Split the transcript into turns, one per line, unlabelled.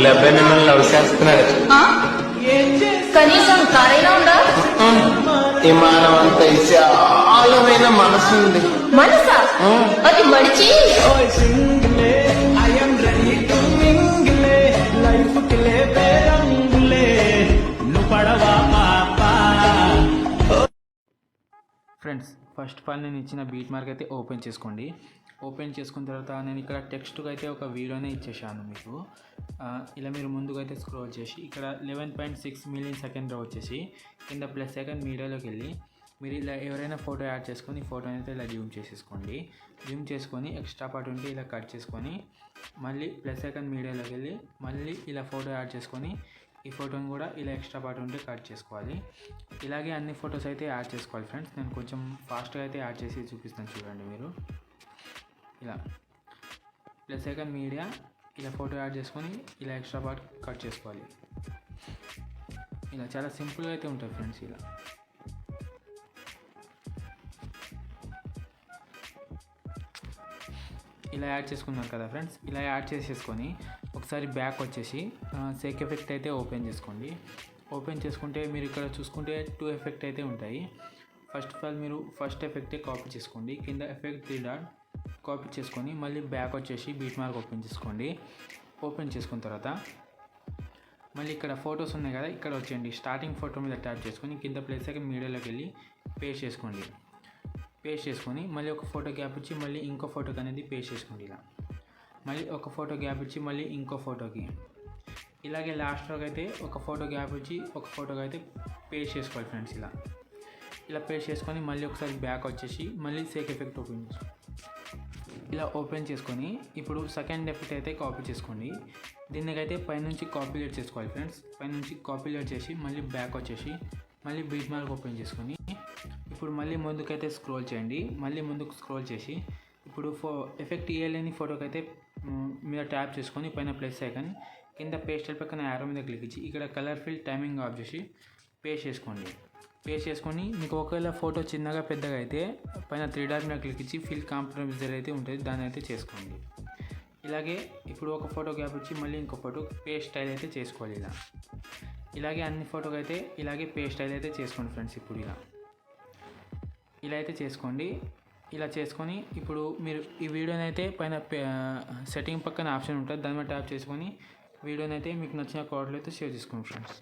పుల్ల అబ్బాయి మిమ్మల్ని లవ్ చేస్తున్నాడు.
కనీసం కారైనా ఉందా?
విమానం అంత విశాలమైన మనసు ఉంది.
మనసా? అది మడిచి
ఫ్రెండ్స్, ఫస్ట్ ఆఫ్ ఆల్ నేను ఇచ్చిన బీట్ మార్క్ అయితే ఓపెన్ చేసుకోండి. ఓపెన్ చేసుకున్న తర్వాత నేను ఇక్కడ టెక్స్ట్కి అయితే ఒక వీడియోనే ఇచ్చేసాను మీకు. ఇలా మీరు ముందుకు అయితే స్క్రోల్ చేసి ఇక్కడ 11.6 మిలియన్ సెకండ్ వచ్చేసి కింద ప్లస్ సెకండ్ మీడియాలోకి వెళ్ళి మీరు ఇలా ఎవరైనా ఫోటో యాడ్ చేసుకొని ఫోటో అయితే ఇలా జూమ్ చేసేసుకోండి. జూమ్ చేసుకొని ఎక్స్ట్రా పార్ట్ ఉంటే ఇలా కట్ చేసుకొని మళ్ళీ ప్లస్ సెకండ్ మీడియాలోకి వెళ్ళి మళ్ళీ ఇలా ఫోటో యాడ్ చేసుకొని ఈ ఫోటోని కూడా ఇలా ఎక్స్ట్రా పార్ట్ ఉంటే కట్ చేసుకోవాలి. ఇలాగే అన్ని ఫొటోస్ అయితే యాడ్ చేసుకోవాలి ఫ్రెండ్స్. నేను కొంచెం ఫాస్ట్గా అయితే యాడ్ చేసి చూపిస్తాను చూడండి. మీరు ఇలా ప్లస్ సెకండ్ మీడియా ఇలా ఫోటో యాడ్ చేసుకొని ఇలా ఎక్స్ట్రా పార్ట్ కట్ చేసుకోవాలి. ఇలా చాలా సింపుల్గా అయితే ఉంటుంది ఫ్రెండ్స్. ఇలా యాడ్ చేసుకున్నాను కదా ఫ్రెండ్స్. ఇలా యాడ్ చేసేసుకొని ఒకసారి బ్యాక్ వచ్చేసి సేక్ ఎఫెక్ట్ అయితే ఓపెన్ చేసుకోండి. ఓపెన్ చేసుకుంటే మీరు ఇక్కడ చూసుకుంటే 2 ఎఫెక్ట్ అయితే ఉంటాయి. ఫస్ట్ ఆఫ్ ఆల్ మీరు ఫస్ట్ ఎఫెక్టే కాపీ చేసుకోండి. కింద ఎఫెక్ట్ 3 డాట్ కాపీ చేసుకొని మళ్ళీ బ్యాక్ వచ్చేసి బీట్ మార్క్ ఓపెన్ చేసుకోండి. ఓపెన్ చేసుకున్న తర్వాత మళ్ళీ ఇక్కడ ఫొటోస్ ఉన్నాయి కదా, ఇక్కడ వచ్చేయండి. స్టార్టింగ్ ఫోటో మీద ట్యాప్ చేసుకొని కింద ప్లేస్ సెకండ్ మీడియాలోకి వెళ్ళి పేస్ట్ చేసుకోండి. పేస్ట్ చేసుకొని మళ్ళీ ఒక ఫోటో గ్యాప్ ఇచ్చి మళ్ళీ ఇంకో ఫోటోకి అనేది పేస్ట్ చేసుకోండి. ఇలా మళ్ళీ ఒక ఫోటో గ్యాప్ ఇచ్చి మళ్ళీ ఇంకో ఫోటోకి ఇలాగే లాస్ట్లోకి అయితే ఒక ఫోటో గ్యాప్ ఇచ్చి ఒక ఫోటోకి అయితే పేస్ట్ చేసుకోవాలి ఫ్రెండ్స్. ఇలా పేస్ట్ చేసుకొని మళ్ళీ ఒకసారి బ్యాక్ వచ్చేసి మళ్ళీ సేక్ ఎఫెక్ట్ ఓపెన్ చేసుకోండి. ఇలా ఓపెన్ చేసుకొని ఇప్పుడు సెకండ్ ఎఫెక్ట్ అయితే కాపీ చేసుకోండి. దీనికైతే పైనుంచి కాపీ లేట్ చేసుకోవాలి ఫ్రెండ్స్. పైనుంచి కాపీ లేట్ చేసి మళ్ళీ బ్యాక్ వచ్చేసి మళ్ళీ బీట్ మార్క్ ఓపెన్ చేసుకొని ఇప్పుడు మళ్ళీ ముందుకైతే స్క్రోల్ చేయండి. మళ్ళీ ముందుకు స్క్రోల్ చేసి ఇప్పుడు ఎఫెక్ట్ ఇవ్వలేని ఫోటోకి అయితే మీద ట్యాప్ చేసుకొని పైన ప్లస్ ఐకాన్ కింద పేస్టల్ పక్కన యారో మీద క్లిక్ ఇచ్చి ఇక్కడ కలర్ ఫిల్ టైమింగ్ ఆఫ్ చేసి పేస్ట్ చేసుకోండి. పేస్ట్ చేసుకొని మీకు ఒకవేళ ఫోటో చిన్నగా పెద్దగా అయితే పైన 3 డాట్ మీద క్లిక్ ఇచ్చి ఫిల్ కాంప్రమైజర్ అయితే ఉంటుంది, దాన్ని అయితే చేసుకోండి. ఇలాగే ఇప్పుడు ఒక ఫోటో గ్యాప్ ఇచ్చి మళ్ళీ ఇంకో ఫోటో పేస్ట్ స్టైల్ అయితే చేసుకోవాలి. ఇలాగే అన్ని ఫోటోకి అయితే ఇలాగే పేస్ట్ స్టైల్ అయితే చేసుకోండి ఫ్రెండ్స్. ఇప్పుడు ఇలా అయితే చేసుకోండి. ఇలా చేసుకొని ఇప్పుడు మీరు ఈ వీడియోని అయితే పైన సెట్టింగ్ పక్కన ఆప్షన్ ఉంటుంది, దాని మీద ట్యాప్ చేసుకొని వీడియోని అయితే మీకు నచ్చిన కోడ్లో అయితే సేవ్ చేసుకోండి ఫ్రెండ్స్.